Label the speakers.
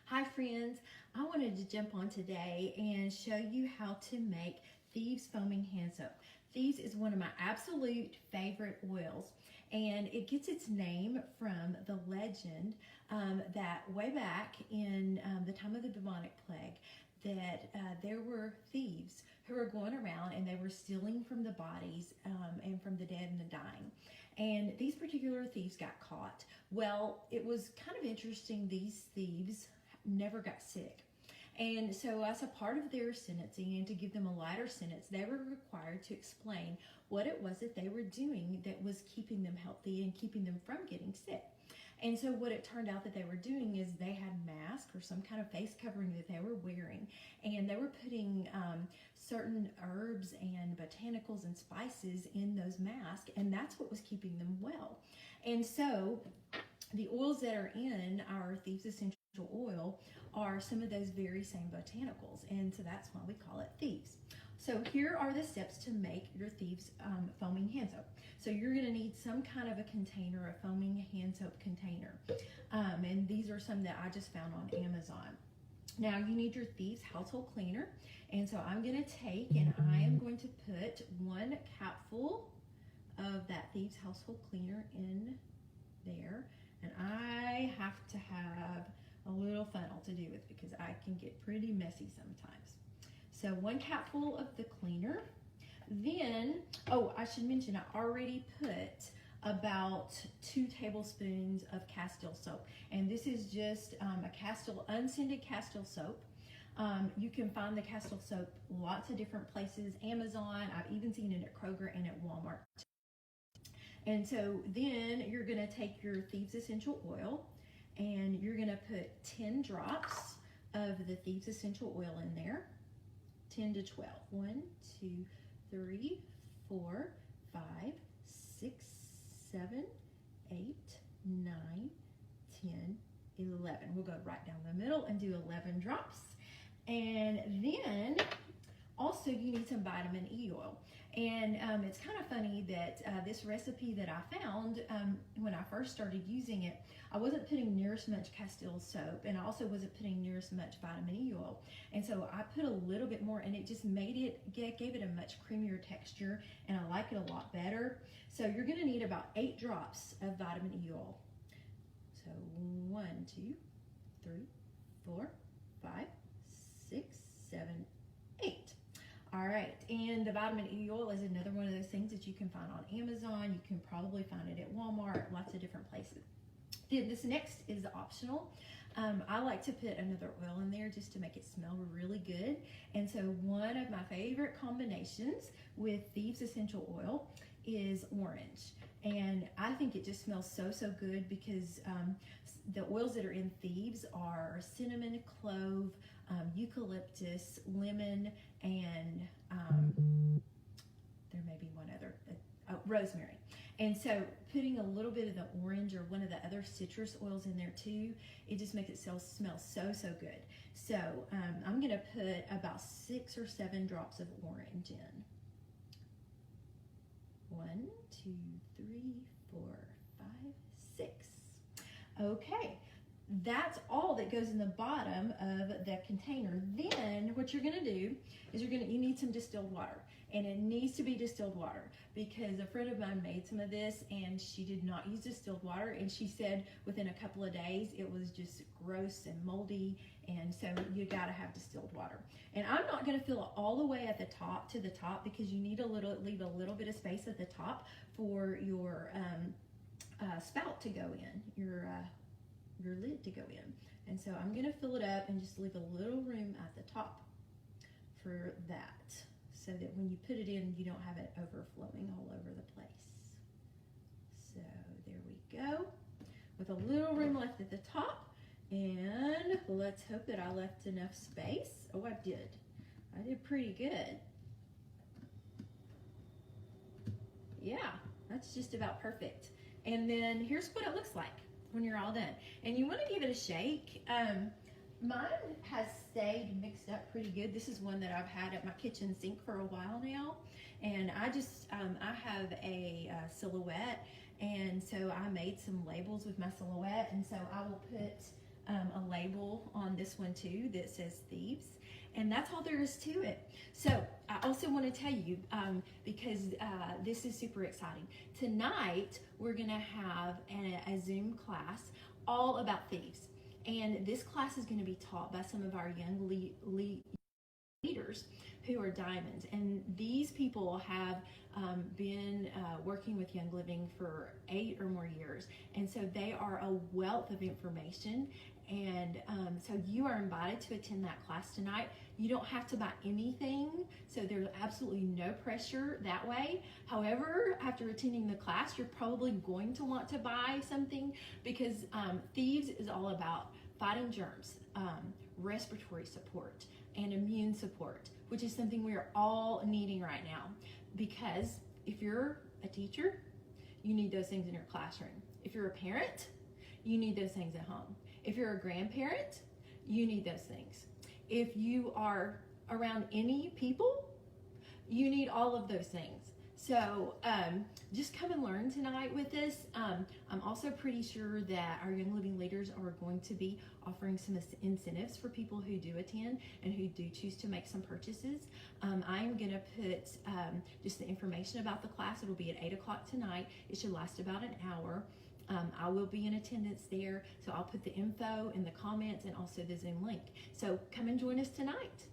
Speaker 1: Hi friends, I wanted to jump on today and show you how to make Thieves foaming hand soap. Thieves is one of my absolute favorite oils, and it gets its name from the legend that way back in the time of the bubonic plague, that there were thieves who were going around and they were stealing from the bodies and from the dead and the dying. And these particular thieves got caught. Well, it was kind of interesting, these thieves never got sick. And so as a part of their sentencing, and to give them a lighter sentence, they were required to explain what it was that they were doing that was keeping them healthy and keeping them from getting sick. And so what it turned out that they were doing is they had masks or some kind of face covering that they were wearing, and they were putting certain herbs and botanicals and spices in those masks, and that's what was keeping them well. And so the oils that are in our Thieves Essential oil are some of those very same botanicals, and so that's why we call it Thieves. So here are the steps to make your Thieves foaming hand soap. So you're going to need some kind of a container, a foaming hand soap container, and these are some that I just found on Amazon. Now you need your Thieves household cleaner, and so I'm going to take and I am going to put 1 capful of that Thieves household cleaner in there, and I have to have a little funnel to do with because I can get pretty messy sometimes. So 1 capful of the cleaner. Then, oh, I should mention I already put about 2 tablespoons of Castile soap, and this is just a Castile, unscented Castile soap. You can find the Castile soap lots of different places, Amazon, I've even seen it at Kroger and at Walmart. And so then you're gonna take your Thieves Essential oil and you're gonna put 10 drops of the Thieves Essential oil in there, 10 to 12. 1, 2, 3, 4, 5, 6, 7, 8, 9, 10, 11. We'll go right down the middle and do 11 drops. And then also you need some vitamin E oil. And it's kind of funny that this recipe that I found when I first started using it, I wasn't putting near as much Castile soap, and I also wasn't putting near as much vitamin E oil. And so I put a little bit more, and it just made it, gave it a much creamier texture, and I like it a lot better. So you're gonna need about 8 drops of vitamin E oil. So 1, 2, 3, 4, 5, 6, 7, 8. All right, and the vitamin E oil is another one of those things that you can find on Amazon. You can probably find it at Walmart, lots of different places. Then this next is optional. I like to put another oil in there just to make it smell really good. And so one of my favorite combinations with Thieves Essential oil is orange. And I think it just smells so good because the oils that are in Thieves are cinnamon, clove, eucalyptus, lemon, and there may be one other, rosemary. And so putting a little bit of the orange or one of the other citrus oils in there too, it just makes it smell so good. So I'm gonna put about 6 or 7 drops of orange in. 1, 2, 3, 4, 5, 6. Okay, that's all that goes in the bottom of the container. Then what you're gonna do is you need some distilled water, and it needs to be distilled water because a friend of mine made some of this and she did not use distilled water, and she said within a couple of days it was just gross and moldy, and so you gotta have distilled water. And I'm not gonna fill it all the way at the top to the top because you need leave a little bit of space at the top for your spout to go in, your lid to go in. And so I'm gonna fill it up and just leave a little room at the top for that, so that when you put it in, you don't have it overflowing all over the place. So there we go, with a little room left at the top. And let's hope that I left enough space. Oh, I did pretty good. Yeah, that's just about perfect. And then here's what it looks like when you're all done. And you want to give it a shake. Mine has stayed mixed up pretty good. This is one that I've had at my kitchen sink for a while now. And I just, I have a silhouette. And so I made some labels with my silhouette. And so I will put a label on this one too that says Thieves. And that's all there is to it. So I also want to tell you, because this is super exciting. Tonight, we're going to have a Zoom class all about thieves. And this class is going to be taught by some of our young leaders who are diamonds. And these people have been working with Young Living for 8 or more years. And so they are a wealth of information. And so you are invited to attend that class tonight. You don't have to buy anything, so there's absolutely no pressure that way. However, after attending the class, you're probably going to want to buy something, because Thieves is all about fighting germs, respiratory support, and immune support, which is something we are all needing right now. Because if you're a teacher, you need those things in your classroom. If you're a parent, you need those things at home. If you're a grandparent, you need those things. If you are around any people, you need all of those things. So just come and learn tonight with us. I'm also pretty sure that our Young Living leaders are going to be offering some incentives for people who do attend and who do choose to make some purchases. I'm going to put just the information about the class. It'll be at 8 o'clock tonight. It should last about an hour. I will be in attendance there, so I'll put the info in the comments and also the Zoom link. So come and join us tonight.